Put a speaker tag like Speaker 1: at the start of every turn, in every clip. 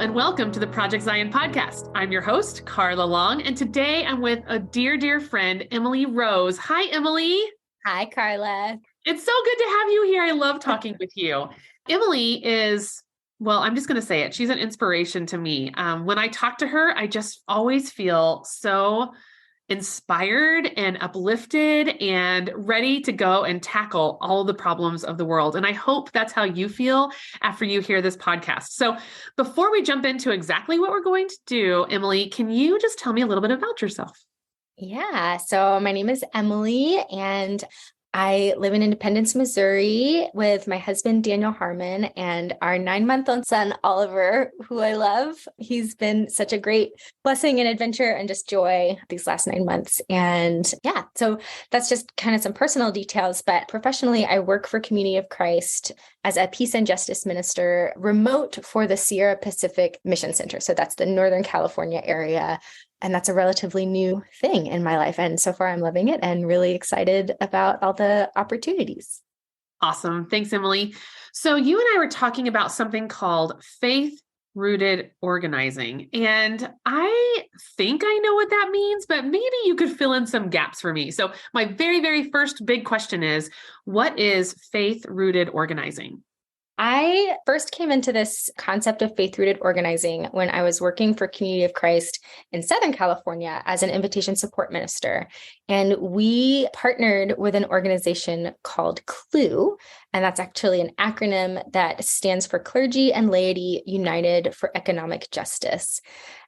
Speaker 1: and welcome to the Project Zion podcast. I'm your host, Carla Long, and today I'm with a dear, dear friend, Emily Rose. Hi, Emily.
Speaker 2: Hi, Carla.
Speaker 1: It's so good to have you here. I love talking with you. Emily is, well, I'm just going to say it. She's an inspiration to me. When I talk to her, I just always feel so inspired and uplifted and ready to go and tackle all the problems of the world. And I hope that's how you feel after you hear this podcast. So before we jump into exactly what we're going to do, Emily, can you just tell me a little bit about yourself?
Speaker 2: Yeah. So my name is Emily, and I live in Independence, Missouri with my husband, Daniel Harmon, and our 9-month-old son, Oliver, who I love. He's been such a great blessing and adventure and just joy these last 9 months. And yeah, so that's just kind of some personal details. But professionally, I work for Community of Christ as a peace and justice minister, remote for the Sierra Pacific Mission Center. So that's the Northern California area. And that's a relatively new thing in my life. And so far, I'm loving it and really excited about all the opportunities.
Speaker 1: Awesome. Thanks, Emily. So you and I were talking about something called faith-rooted organizing. And I think I know what that means, but maybe you could fill in some gaps for me. So my very, very first big question is, what is faith-rooted organizing?
Speaker 2: I first came into this concept of faith-rooted organizing when I was working for Community of Christ in Southern California as an invitation support minister. And we partnered with an organization called CLUE, and that's actually an acronym that stands for Clergy and Laity United for Economic Justice.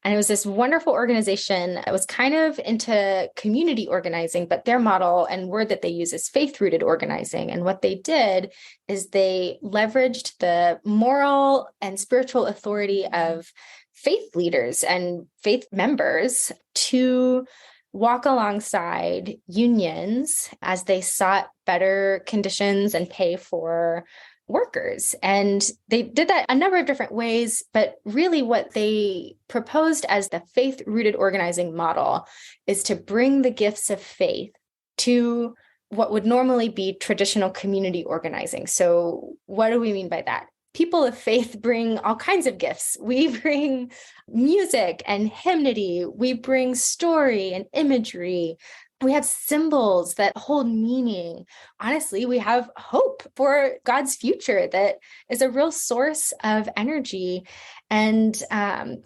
Speaker 2: And it was this wonderful organization that was kind of into community organizing, but their model and word that they use is faith-rooted organizing. And what they did is they leveraged the moral and spiritual authority of faith leaders and faith members to walk alongside unions as they sought better conditions and pay for workers. And they did that a number of different ways, but really what they proposed as the faith-rooted organizing model is to bring the gifts of faith to what would normally be traditional community organizing. So what do we mean by that? People of faith bring all kinds of gifts. We bring music and hymnody. We bring story and imagery. We have symbols that hold meaning. Honestly, we have hope for God's future that is a real source of energy. And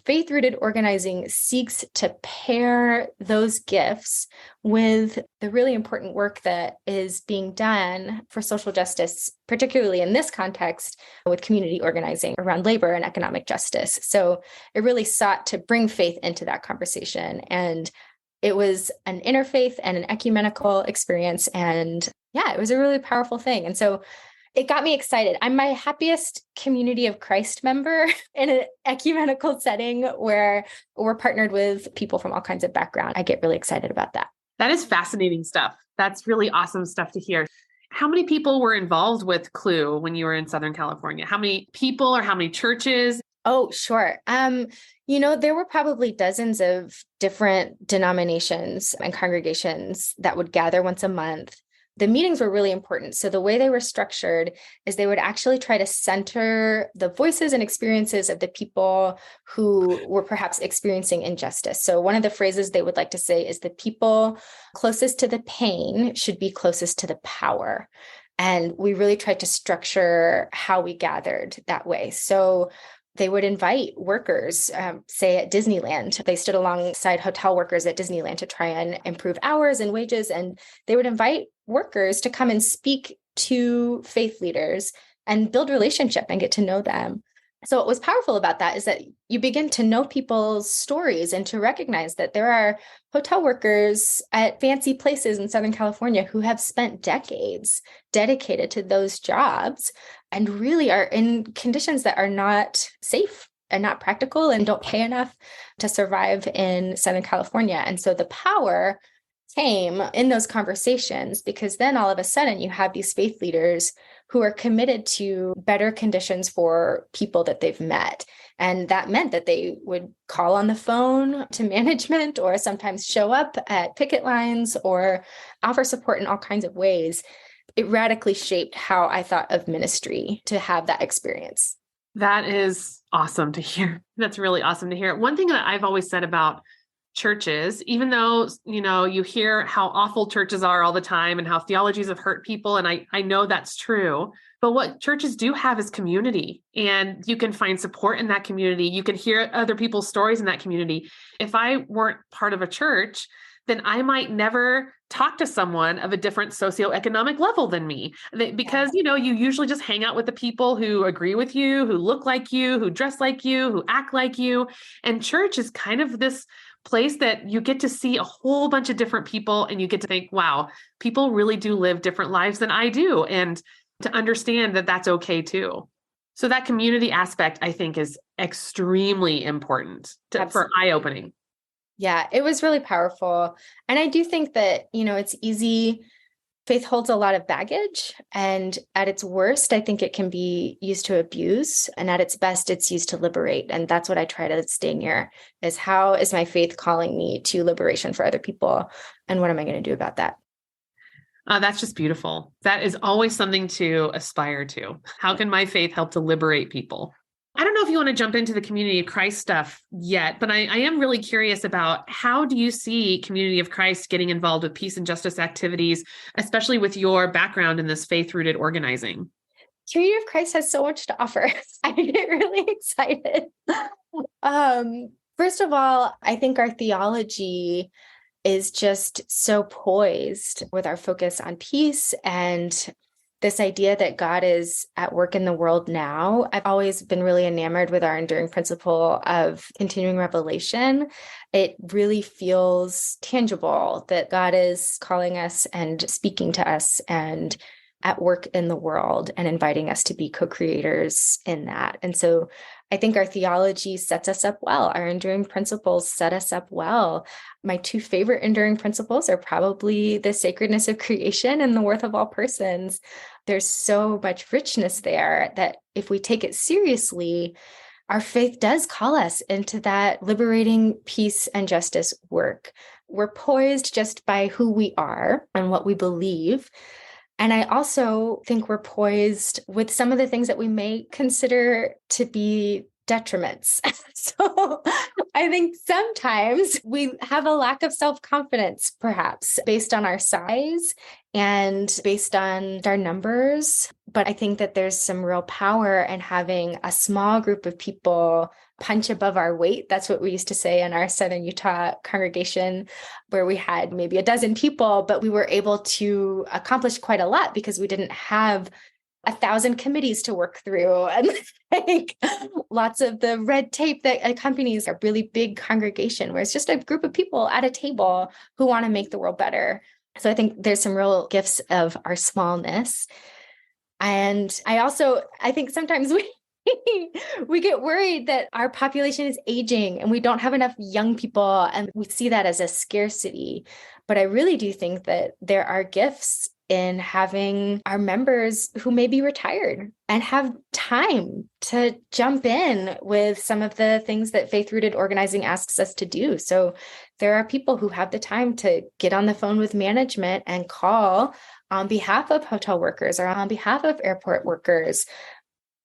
Speaker 2: faith-rooted organizing seeks to pair those gifts with the really important work that is being done for social justice, particularly in this context with community organizing around labor and economic justice. So it really sought to bring faith into that conversation. And it was an interfaith and an ecumenical experience. And yeah, it was a really powerful thing. And so it got me excited. I'm my happiest Community of Christ member in an ecumenical setting where we're partnered with people from all kinds of backgrounds. I get really excited about that.
Speaker 1: That is fascinating stuff. That's really awesome stuff to hear. How many people were involved with CLUE when you were in Southern California? How many people or how many churches?
Speaker 2: Oh, sure. There were probably dozens of different denominations and congregations that would gather once a month. The meetings were really important. So the way they were structured is they would actually try to center the voices and experiences of the people who were perhaps experiencing injustice. So one of the phrases they would like to say is the people closest to the pain should be closest to the power. And we really tried to structure how we gathered that way. So they would invite workers, say at Disneyland. They stood alongside hotel workers at Disneyland to try and improve hours and wages. And they would invite workers to come and speak to faith leaders and build relationship and get to know them. So what was powerful about that is that you begin to know people's stories and to recognize that there are hotel workers at fancy places in Southern California who have spent decades dedicated to those jobs and really are in conditions that are not safe and not practical and don't pay enough to survive in Southern California. And so the power came in those conversations because then all of a sudden you have these faith leaders who are committed to better conditions for people that they've met. And that meant that they would call on the phone to management or sometimes show up at picket lines or offer support in all kinds of ways. It radically shaped how I thought of ministry to have that experience.
Speaker 1: That is awesome to hear. That's really awesome to hear. One thing that I've always said about churches, even though, you hear how awful churches are all the time and how theologies have hurt people. And I know that's true, but what churches do have is community, and you can find support in that community. You can hear other people's stories in that community. If I weren't part of a church, then I might never talk to someone of a different socioeconomic level than me, because, you usually just hang out with the people who agree with you, who look like you, who dress like you, who act like you. And church is kind of this place that you get to see a whole bunch of different people, and you get to think, wow, people really do live different lives than I do. And to understand that that's okay too. So that community aspect, I think, is extremely important for eye-opening.
Speaker 2: Yeah, it was really powerful. And I do think that, it's easy. Faith holds a lot of baggage, and at its worst, I think it can be used to abuse. And at its best, it's used to liberate. And that's what I try to stay near, is how is my faith calling me to liberation for other people? And what am I going to do about that?
Speaker 1: That's just beautiful. That is always something to aspire to. How can my faith help to liberate people? I don't know if you want to jump into the Community of Christ stuff yet, but I am really curious about, how do you see Community of Christ getting involved with peace and justice activities, especially with your background in this faith-rooted organizing?
Speaker 2: Community of Christ has so much to offer. I get really excited. First of all, I think our theology is just so poised with our focus on peace and this idea that God is at work in the world now. I've always been really enamored with our enduring principle of continuing revelation. It really feels tangible that God is calling us and speaking to us and at work in the world and inviting us to be co-creators in that. And so I think our theology sets us up well. Our enduring principles set us up well. My two favorite enduring principles are probably the sacredness of creation and the worth of all persons. There's so much richness there that if we take it seriously, our faith does call us into that liberating peace and justice work. We're poised just by who we are and what we believe. And I also think we're poised with some of the things that we may consider to be detriments. So I think sometimes we have a lack of self-confidence, perhaps based on our size and based on our numbers. But I think that there's some real power in having a small group of people punch above our weight. That's what we used to say in our Southern Utah congregation, where we had maybe a dozen people, but we were able to accomplish quite a lot because we didn't have 1,000 committees to work through and like lots of the red tape that accompanies a really big congregation, where it's just a group of people at a table who want to make the world better. So I think there's some real gifts of our smallness. And I think sometimes we get worried that our population is aging and we don't have enough young people, and we see that as a scarcity. But I really do think that there are gifts in having our members who may be retired and have time to jump in with some of the things that faith-rooted organizing asks us to do. So there are people who have the time to get on the phone with management and call on behalf of hotel workers or on behalf of airport workers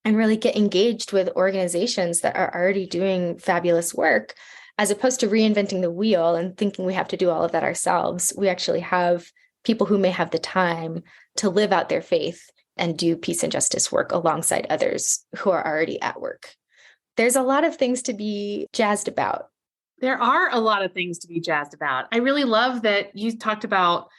Speaker 2: and really get engaged with organizations that are already doing fabulous work, as opposed to reinventing the wheel and thinking we have to do all of that ourselves. We actually have people who may have the time to live out their faith and do peace and justice work alongside others who are already at work. There's a lot of things to be jazzed about.
Speaker 1: There are a lot of things to be jazzed about. I really love that you talked about,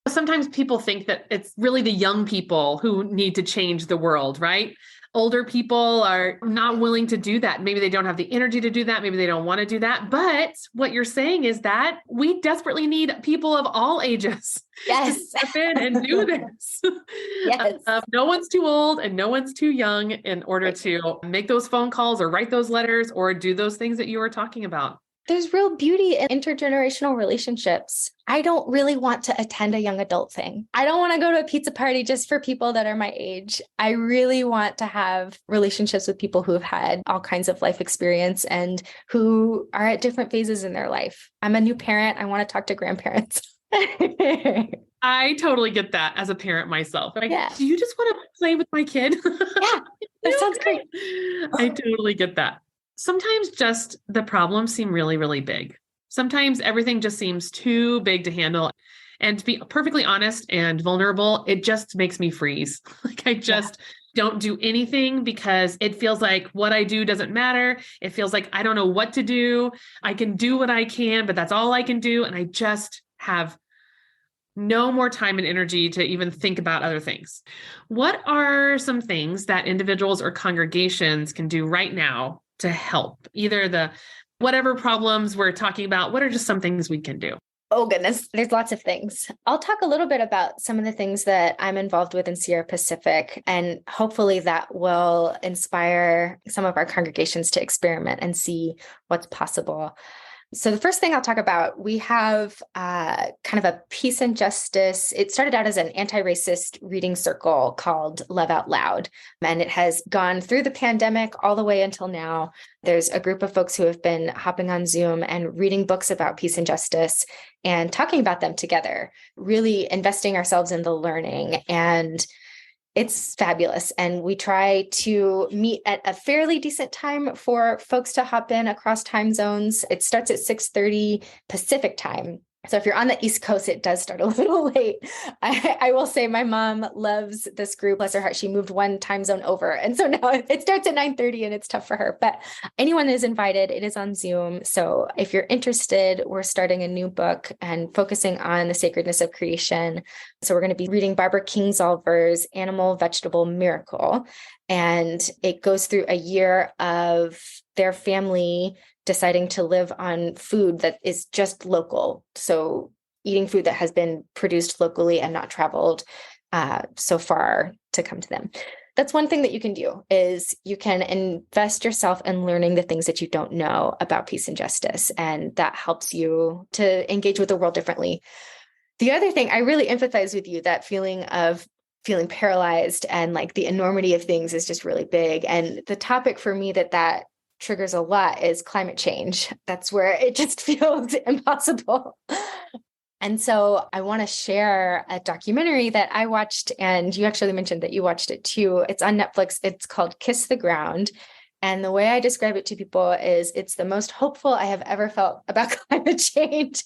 Speaker 1: sometimes people think that it's really the young people who need to change the world, right? Older people are not willing to do that. Maybe they don't have the energy to do that. Maybe they don't want to do that. But what you're saying is that we desperately need people of all ages to step in and do this.
Speaker 2: Yes.
Speaker 1: No one's too old and no one's too young in order to make those phone calls or write those letters or do those things that you were talking about.
Speaker 2: There's real beauty in intergenerational relationships. I don't really want to attend a young adult thing. I don't want to go to a pizza party just for people that are my age. I really want to have relationships with people who have had all kinds of life experience and who are at different phases in their life. I'm a new parent. I want to talk to grandparents.
Speaker 1: I totally get that as a parent myself. Like,
Speaker 2: Yeah.
Speaker 1: do you just want to play with my kid?
Speaker 2: Yeah. That sounds great.
Speaker 1: I totally get that. Sometimes just the problems seem really, really big. Sometimes everything just seems too big to handle. And to be perfectly honest and vulnerable, it just makes me freeze. Like I just don't do anything because it feels like what I do doesn't matter. It feels like I don't know what to do. I can do what I can, but that's all I can do. And I just have no more time and energy to even think about other things. What are some things that individuals or congregations can do right now to help either the whatever problems we're talking about? What are just some things we can do?
Speaker 2: Oh, goodness. There's lots of things. I'll talk a little bit about some of the things that I'm involved with in Sierra Pacific, and hopefully that will inspire some of our congregations to experiment and see what's possible. So the first thing I'll talk about, we have kind of a peace and justice. It started out as an anti-racist reading circle called Love Out Loud, and it has gone through the pandemic all the way until now. There's a group of folks who have been hopping on Zoom and reading books about peace and justice and talking about them together, really investing ourselves in the learning. And it's fabulous. And we try to meet at a fairly decent time for folks to hop in across time zones. It starts at 6:30 Pacific time. So if you're on the East Coast, it does start a little late. I will say my mom loves this group. Bless her heart. She moved one time zone over. And so now it starts at 9:30 and it's tough for her. But anyone is invited. It is on Zoom. So if you're interested, we're starting a new book and focusing on the sacredness of creation. So we're going to be reading Barbara Kingsolver's Animal Vegetable Miracle. And it goes through a year of their family deciding to live on food that is just local. So eating food that has been produced locally and not traveled so far to come to them. That's one thing that you can do is you can invest yourself in learning the things that you don't know about peace and justice. And that helps you to engage with the world differently. The other thing, I really empathize with you, that feeling of feeling paralyzed and like the enormity of things is just really big. And the topic for me that triggers a lot is climate change. That's where it just feels impossible. And so I want to share a documentary that I watched, and you actually mentioned that you watched it too. It's on Netflix. It's called Kiss the Ground. And the way I describe it to people is it's the most hopeful I have ever felt about climate change.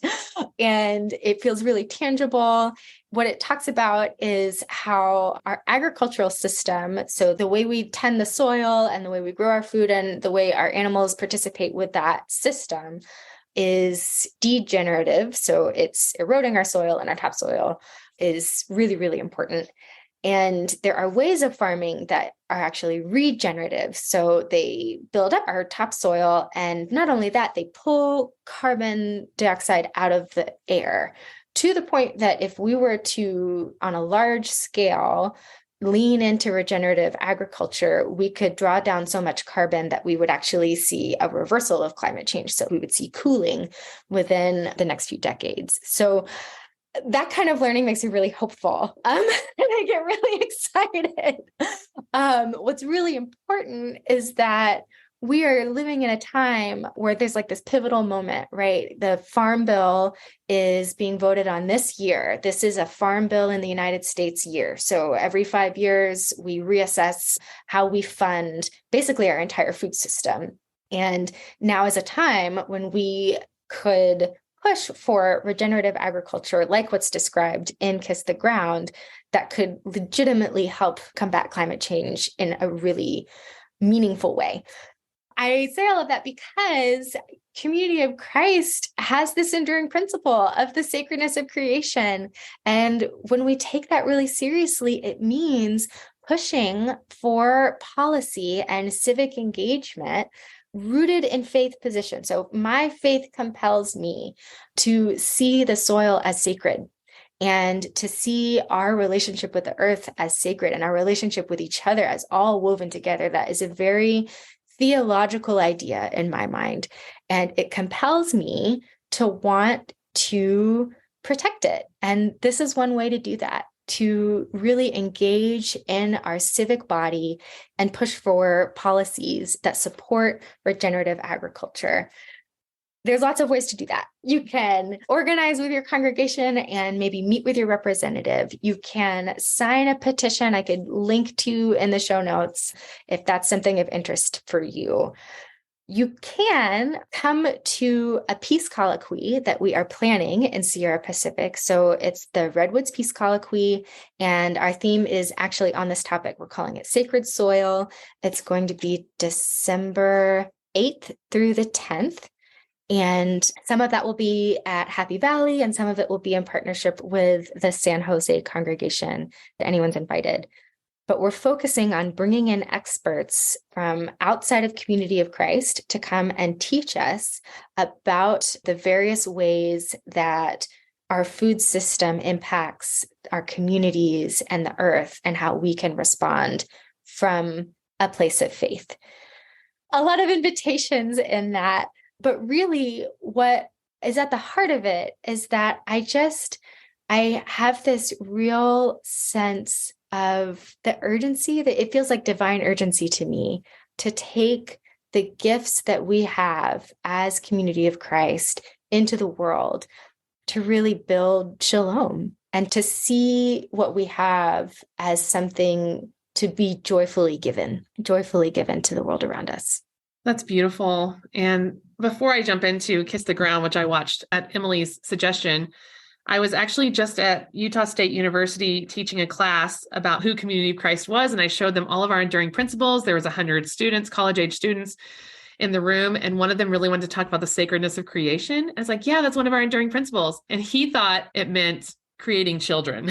Speaker 2: And it feels really tangible. What it talks about is how our agricultural system, so the way we tend the soil and the way we grow our food and the way our animals participate with that system, is degenerative. So it's eroding our soil, and our topsoil is really, really important. And there are ways of farming that are actually regenerative. So they build up our topsoil. And not only that, they pull carbon dioxide out of the air to the point that if we were to, on a large scale, lean into regenerative agriculture, we could draw down so much carbon that we would actually see a reversal of climate change. So we would see cooling within the next few decades. So that kind of learning makes me really hopeful. And I get really excited. What's really important is that we are living in a time where there's like this pivotal moment, right? The Farm Bill is being voted on this year. This is a Farm Bill in the United States year. So every 5 years, we reassess how we fund basically our entire food system. And now is a time when we could push for regenerative agriculture, like what's described in Kiss the Ground, that could legitimately help combat climate change in a really meaningful way. I say all of that because Community of Christ has this enduring principle of the sacredness of creation. And when we take that really seriously, it means pushing for policy and civic engagement rooted in faith position. So my faith compels me to see the soil as sacred and to see our relationship with the earth as sacred and our relationship with each other as all woven together. That is a very theological idea in my mind. And it compels me to want to protect it. And this is one way to do that, to really engage in our civic body and push for policies that support regenerative agriculture. There's lots of ways to do that. You can organize with your congregation and maybe meet with your representative. You can sign a petition I could link to in the show notes if that's something of interest for you. You can come to a peace colloquy that we are planning in Sierra Pacific. So it's the Redwoods Peace Colloquy, and our theme is actually on this topic. We're calling it Sacred Soil. It's going to be December 8th through the 10th. And some of that will be at Happy Valley, and some of it will be in partnership with the San Jose congregation. Anyone's invited. But we're focusing on bringing in experts from outside of Community of Christ to come and teach us about the various ways that our food system impacts our communities and the earth, and how we can respond from a place of faith. A lot of invitations in that. But really, what is at the heart of it is that I have this real sense of the urgency, that it feels like divine urgency to me to take the gifts that we have as Community of Christ into the world, to really build shalom and to see what we have as something to be joyfully given to the world around us.
Speaker 1: That's beautiful. And before I jump into Kiss the Ground, which I watched at Emily's suggestion, I was actually just at Utah State University teaching a class about who Community of Christ was. And I showed them all of our enduring principles. There was 100 students, college-age students in the room. And one of them really wanted to talk about the sacredness of creation. I was like, yeah, that's one of our enduring principles. And he thought it meant creating children.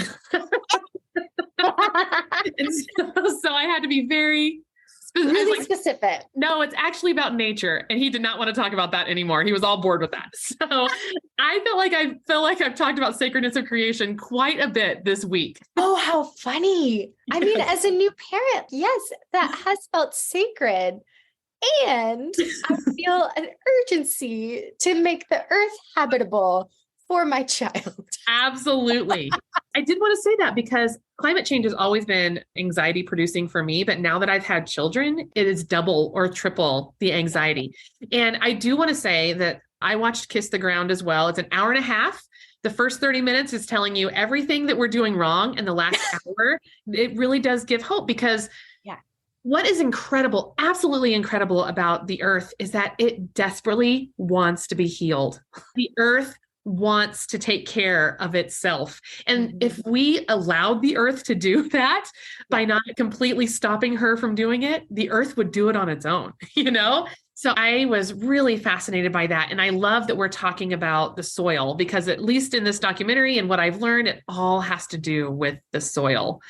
Speaker 1: And so I had to be very
Speaker 2: really specific.
Speaker 1: No, it's actually about nature. And he did not want to talk about that anymore. He was all bored with that. So I feel like I've talked about sacredness of creation quite a bit this week.
Speaker 2: Oh, how funny. I mean, as a new parent, yes, that has felt sacred. And I feel an urgency to make the earth habitable for my child.
Speaker 1: Absolutely. I did want to say that because climate change has always been anxiety producing for me. But now that I've had children, it is double or triple the anxiety. And I do want to say that I watched Kiss the Ground as well. It's an hour and a half. The first 30 minutes is telling you everything that we're doing wrong. And the last hour, it really does give hope, because what is incredible, absolutely incredible about the earth is that it desperately wants to be healed. The earth wants to take care of itself. And if we allowed the earth to do that by not completely stopping her from doing it, the earth would do it on its own, you know? So I was really fascinated by that. And I love that we're talking about the soil, because at least in this documentary and what I've learned, it all has to do with the soil,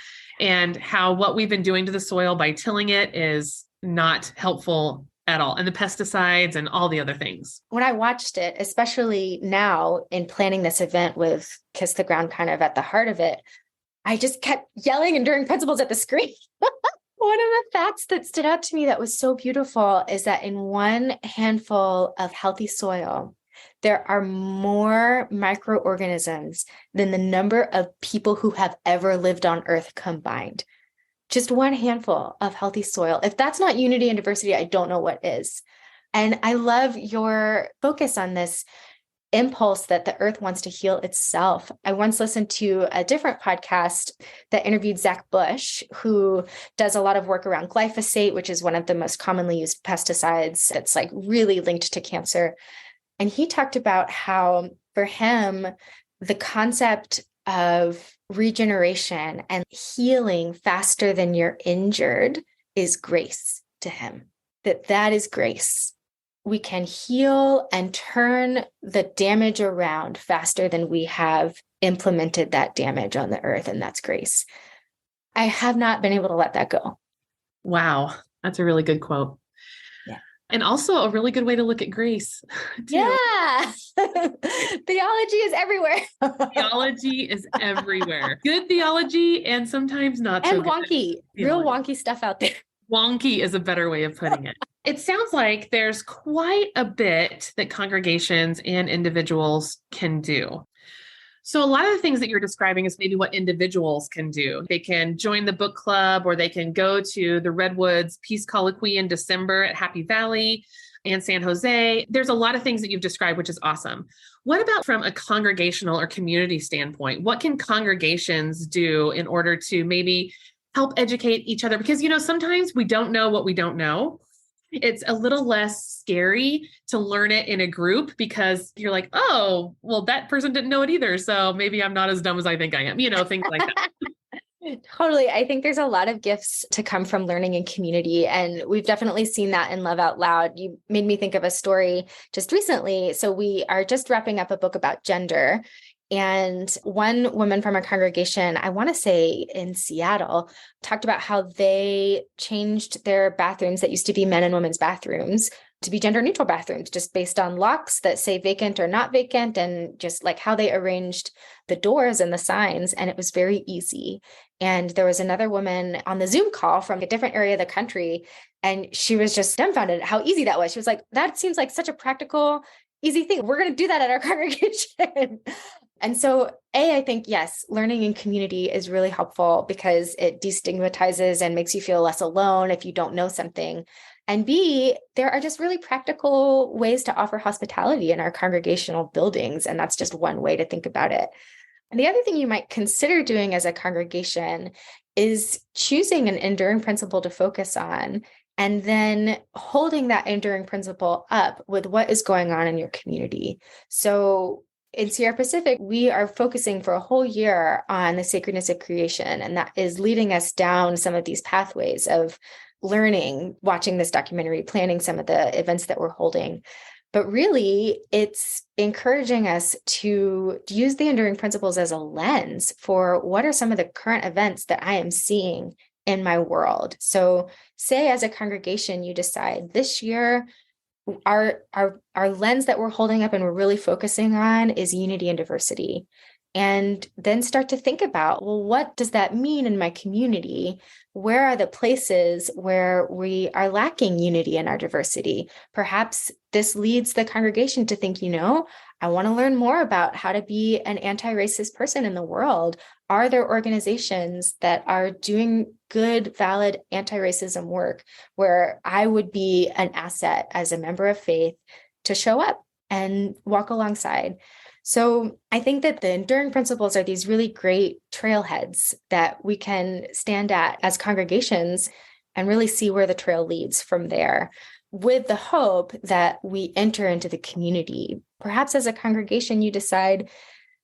Speaker 1: and how what we've been doing to the soil by tilling it is not helpful at all. And the pesticides and all the other things.
Speaker 2: When I watched it, especially now in planning this event with Kiss the Ground kind of at the heart of it, I just kept yelling enduring principles at the screen. One of the facts that stood out to me that was so beautiful is that in one handful of healthy soil, there are more microorganisms than the number of people who have ever lived on Earth combined. Just one handful of healthy soil. If that's not unity and diversity, I don't know what is. And I love your focus on this impulse that the earth wants to heal itself. I once listened to a different podcast that interviewed Zach Bush, who does a lot of work around glyphosate, which is one of the most commonly used pesticides that's like really linked to cancer. And he talked about how for him, the concept of regeneration and healing faster than you're injured is grace to him, that is grace. We can heal and turn the damage around faster than we have implemented that damage on the earth, and that's grace. I have not been able to let that go.
Speaker 1: Wow, that's a really good quote.
Speaker 2: Yeah.
Speaker 1: And also a really good way to look at grace, too.
Speaker 2: Yeah. Theology is everywhere.
Speaker 1: Theology is everywhere. Good theology and sometimes not so
Speaker 2: and
Speaker 1: good.
Speaker 2: Wonky, real wonky stuff out there.
Speaker 1: Wonky is a better way of putting it. It sounds like there's quite a bit that congregations and individuals can do. So a lot of the things that you're describing is maybe what individuals can do. They can join the book club, or they can go to the Redwoods Peace Colloquy in December at Happy Valley. and San Jose. There's a lot of things that you've described, which is awesome. What about from a congregational or community standpoint? What can congregations do in order to maybe help educate each other? Because, sometimes we don't know what we don't know. It's a little less scary to learn it in a group because you're like, oh, well, that person didn't know it either. So maybe I'm not as dumb as I think I am, things like that.
Speaker 2: Totally. I think there's a lot of gifts to come from learning in community. And we've definitely seen that in Love Out Loud. You made me think of a story just recently. So we are just wrapping up a book about gender. And one woman from our congregation, I want to say in Seattle, talked about how they changed their bathrooms that used to be men and women's bathrooms to be gender neutral bathrooms, just based on locks that say vacant or not vacant, and just like how they arranged the doors and the signs. And it was very easy. And there was another woman on the Zoom call from a different area of the country, and she was just dumbfounded at how easy that was. She was like, that seems like such a practical, easy thing. We're going to do that at our congregation. And so, I think, yes, learning in community is really helpful because it destigmatizes and makes you feel less alone if you don't know something. And B, there are just really practical ways to offer hospitality in our congregational buildings. And that's just one way to think about it. And the other thing you might consider doing as a congregation is choosing an enduring principle to focus on, and then holding that enduring principle up with what is going on in your community. So in Sierra Pacific, we are focusing for a whole year on the sacredness of creation. And that is leading us down some of these pathways of learning, watching this documentary, planning some of the events that we're holding. But really, it's encouraging us to use the enduring principles as a lens for what are some of the current events that I am seeing in my world. So say as a congregation, you decide this year, our lens that we're holding up and we're really focusing on is unity and diversity. And then start to think about, well, what does that mean in my community? Where are the places where we are lacking unity in our diversity? Perhaps this leads the congregation to think, I want to learn more about how to be an anti-racist person in the world. Are there organizations that are doing good, valid anti-racism work where I would be an asset as a member of faith to show up and walk alongside? So I think that the enduring principles are these really great trailheads that we can stand at as congregations and really see where the trail leads from there, with the hope that we enter into the community. Perhaps as a congregation, you decide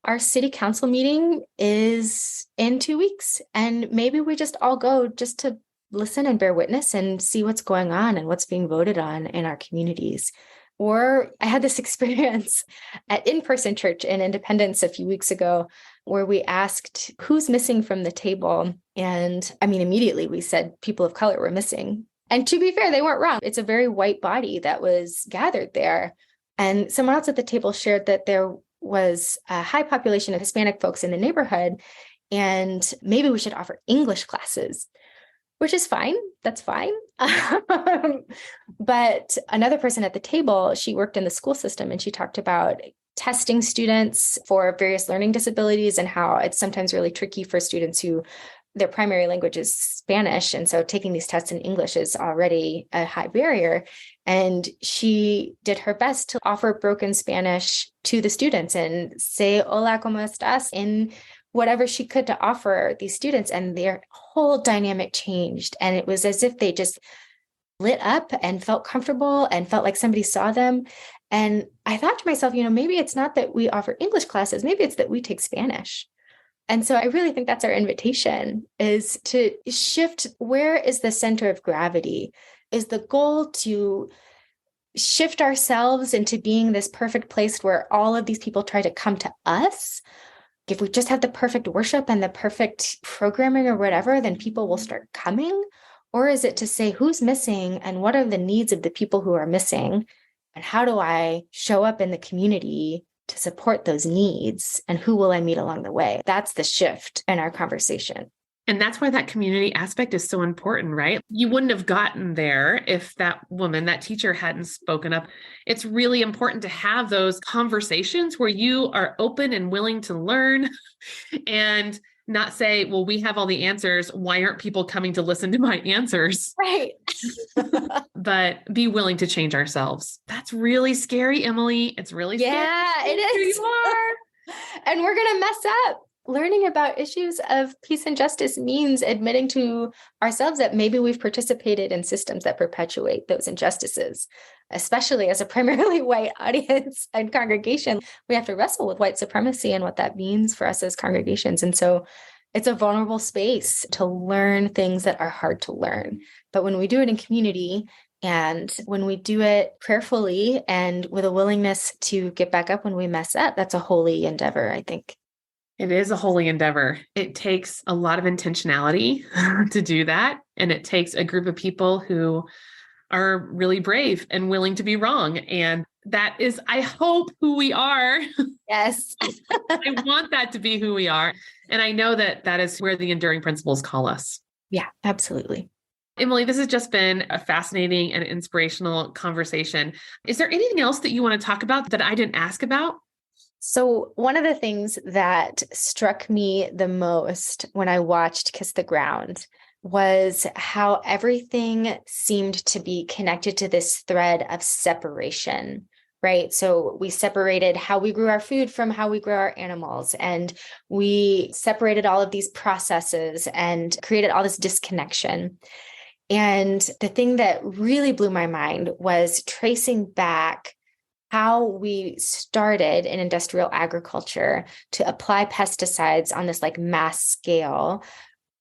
Speaker 2: our city council meeting is in 2 weeks, and maybe we just all go just to listen and bear witness and see what's going on and what's being voted on in our communities. Or I had this experience at in-person church in Independence a few weeks ago where we asked who's missing from the table. And immediately we said people of color were missing. And to be fair, they weren't wrong. It's a very white body that was gathered there. And someone else at the table shared that there was a high population of Hispanic folks in the neighborhood, and maybe we should offer English classes, which is fine. That's fine. But another person at the table, she worked in the school system, and she talked about testing students for various learning disabilities and how it's sometimes really tricky for students who their primary language is Spanish. And so taking these tests in English is already a high barrier. And she did her best to offer broken Spanish to the students and say, hola, ¿cómo estás? In whatever she could to offer these students. And their whole dynamic changed. And it was as if they just lit up and felt comfortable and felt like somebody saw them. And I thought to myself, maybe it's not that we offer English classes, maybe it's that we take Spanish. And so I really think that's our invitation, is to shift. Where is the center of gravity? Is the goal to shift ourselves into being this perfect place where all of these people try to come to us? If we just have the perfect worship and the perfect programming or whatever, then people will start coming? Or is it to say who's missing and what are the needs of the people who are missing? And how do I show up in the community to support those needs? And who will I meet along the way? That's the shift in our conversation.
Speaker 1: And that's why that community aspect is so important, right? You wouldn't have gotten there if that woman, that teacher hadn't spoken up. It's really important to have those conversations where you are open and willing to learn and not say, well, we have all the answers. Why aren't people coming to listen to my answers?
Speaker 2: Right.
Speaker 1: But be willing to change ourselves. That's really scary, Emily. It's really scary.
Speaker 2: Yeah, it
Speaker 1: Here
Speaker 2: is.
Speaker 1: you are.
Speaker 2: And we're going to mess up. Learning about issues of peace and justice means admitting to ourselves that maybe we've participated in systems that perpetuate those injustices, especially as a primarily white audience and congregation. We have to wrestle with white supremacy and what that means for us as congregations. And so it's a vulnerable space to learn things that are hard to learn. But when we do it in community, and when we do it prayerfully and with a willingness to get back up when we mess up, that's a holy endeavor, I think.
Speaker 1: It is a holy endeavor. It takes a lot of intentionality to do that. And it takes a group of people who are really brave and willing to be wrong. And that is, I hope, who we are.
Speaker 2: Yes.
Speaker 1: I want that to be who we are. And I know that that is where the enduring principles call us.
Speaker 2: Yeah, absolutely.
Speaker 1: Emily, this has just been a fascinating and inspirational conversation. Is there anything else that you want to talk about that I didn't ask about?
Speaker 2: So one of the things that struck me the most when I watched Kiss the Ground was how everything seemed to be connected to this thread of separation, right? So we separated how we grew our food from how we grow our animals, and we separated all of these processes and created all this disconnection. And the thing that really blew my mind was tracing back how we started in industrial agriculture to apply pesticides on this like mass scale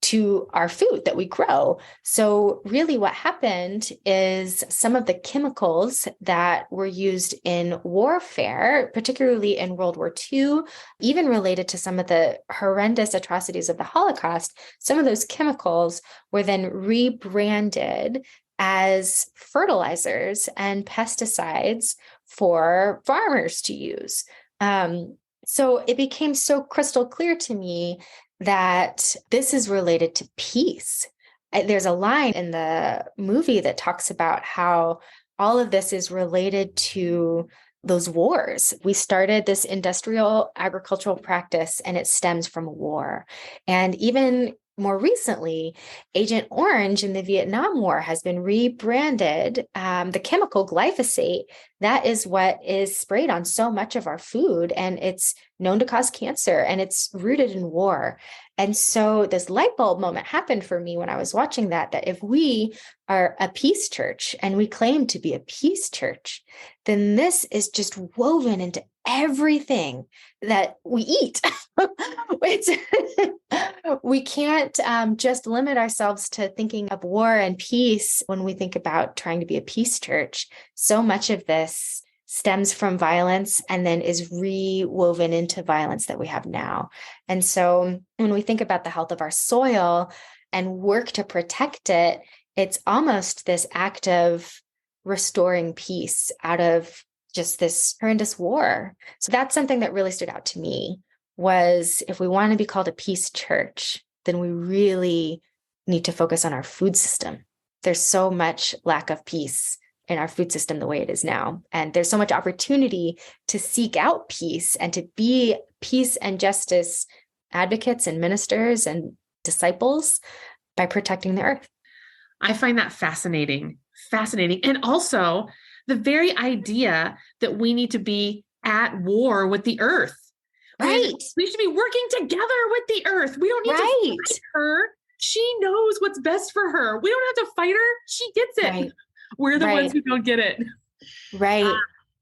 Speaker 2: to our food that we grow. So really what happened is some of the chemicals that were used in warfare, particularly in World War II, even related to some of the horrendous atrocities of the Holocaust, some of those chemicals were then rebranded as fertilizers and pesticides for farmers to use. So it became so crystal clear to me that this is related to peace. There's a line in the movie that talks about how all of this is related to those wars. We started this industrial agricultural practice and it stems from war. And even more recently, Agent Orange in the Vietnam War has been rebranded. The chemical glyphosate, that is what is sprayed on so much of our food, and it's known to cause cancer, and it's rooted in war. And so this light bulb moment happened for me when I was watching that if we are a peace church and we claim to be a peace church, then this is just woven into everything that we eat. We can't just limit ourselves to thinking of war and peace when we think about trying to be a peace church. So much of this stems from violence and then is rewoven into violence that we have now. And so when we think about the health of our soil and work to protect it, it's almost this act of restoring peace out of just this horrendous war. So that's something that really stood out to me, was if we want to be called a peace church, then we really need to focus on our food system. There's so much lack of peace in our food system the way it is now. And there's so much opportunity to seek out peace and to be peace and justice advocates and ministers and disciples by protecting the earth.
Speaker 1: I find that fascinating. And also the very idea that we need to be at war with the earth.
Speaker 2: Right.
Speaker 1: We should be working together with the earth. We don't need to fight her. She knows what's best for her. We don't have to fight her. She gets it.
Speaker 2: Right.
Speaker 1: We're the ones who don't get it.
Speaker 2: Right.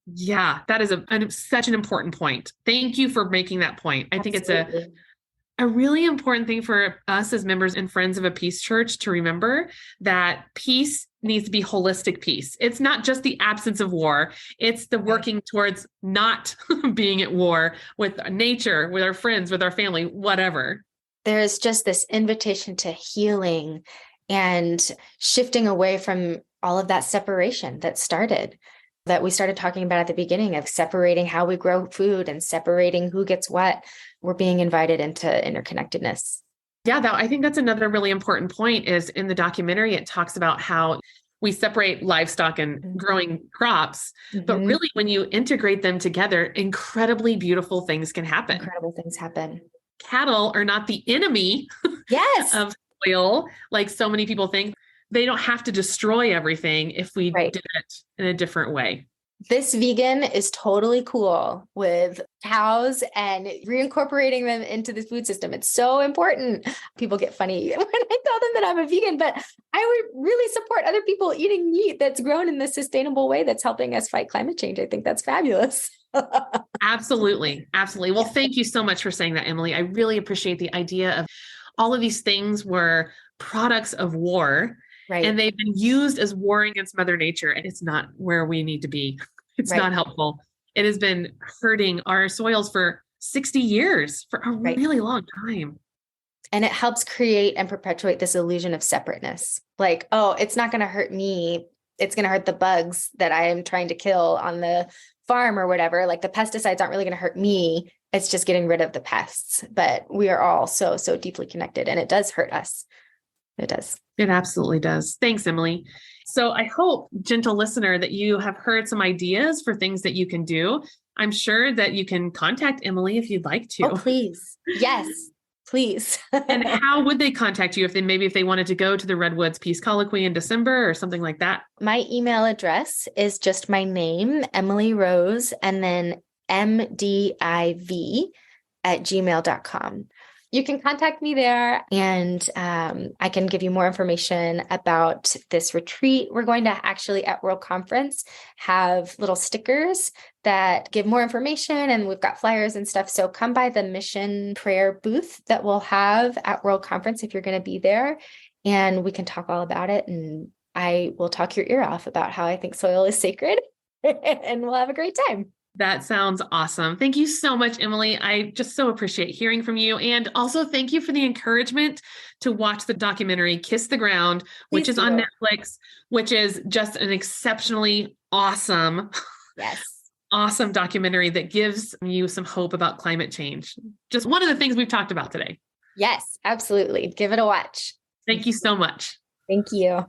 Speaker 1: Yeah, that is such an important point. Thank you for making that point. I think it's a really important thing for us as members and friends of a peace church to remember, that peace needs to be holistic peace. It's not just the absence of war. It's the working towards not being at war with nature, with our friends, with our family, whatever.
Speaker 2: There's just this invitation to healing and shifting away from all of that separation that we started talking about at the beginning, of separating how we grow food and separating who gets what. We're being invited into interconnectedness.
Speaker 1: Yeah, I think that's another really important point. Is in the documentary, it talks about how we separate livestock and growing crops, but really when you integrate them together, incredibly beautiful things can happen.
Speaker 2: Incredible things happen.
Speaker 1: cattle are not the enemy
Speaker 2: Yes.
Speaker 1: of soil, like so many people think. They don't have to destroy everything if we
Speaker 2: Right.
Speaker 1: did it in a different way.
Speaker 2: This vegan is totally cool with cows and reincorporating them into the food system. It's so important. People get funny when I tell them that I'm a vegan, but I would really support other people eating meat that's grown in this sustainable way that's helping us fight climate change. I think that's fabulous.
Speaker 1: Absolutely. Absolutely. Well, thank you so much for saying that, Emily. I really appreciate the idea of all of these things were products of war.
Speaker 2: Right.
Speaker 1: And they've been used as warring against Mother Nature, and it's not where we need to be. It's not helpful. It has been hurting our soils for 60 years, for a really long time.
Speaker 2: And it helps create and perpetuate this illusion of separateness. Like, oh, it's not going to hurt me. It's going to hurt the bugs that I am trying to kill on the farm or whatever. Like the pesticides aren't really going to hurt me. It's just getting rid of the pests. But we are all so deeply connected, and it does hurt us. It does.
Speaker 1: It absolutely does. Thanks, Emily. So I hope, gentle listener, that you have heard some ideas for things that you can do. I'm sure that you can contact Emily if you'd like to.
Speaker 2: Oh, please. Yes, please.
Speaker 1: And how would they contact you if they wanted to go to the Redwoods Peace Colloquy in December or something like that?
Speaker 2: My email address is just my name, Emily Rose, and then mdiv@gmail.com. You can contact me there, and I can give you more information about this retreat. We're going to actually at World Conference have little stickers that give more information, and we've got flyers and stuff. So come by the mission prayer booth that we'll have at World Conference if you're going to be there, and we can talk all about it. And I will talk your ear off about how I think soil is sacred, and we'll have a great time.
Speaker 1: That sounds awesome. Thank you so much, Emily. I just so appreciate hearing from you. And also thank you for the encouragement to watch the documentary Kiss the Ground, which is on Netflix, which is just an exceptionally awesome, awesome documentary that gives you some hope about climate change. Just one of the things we've talked about today.
Speaker 2: Yes, absolutely. Give it a watch.
Speaker 1: Thank you so much.
Speaker 2: Thank you.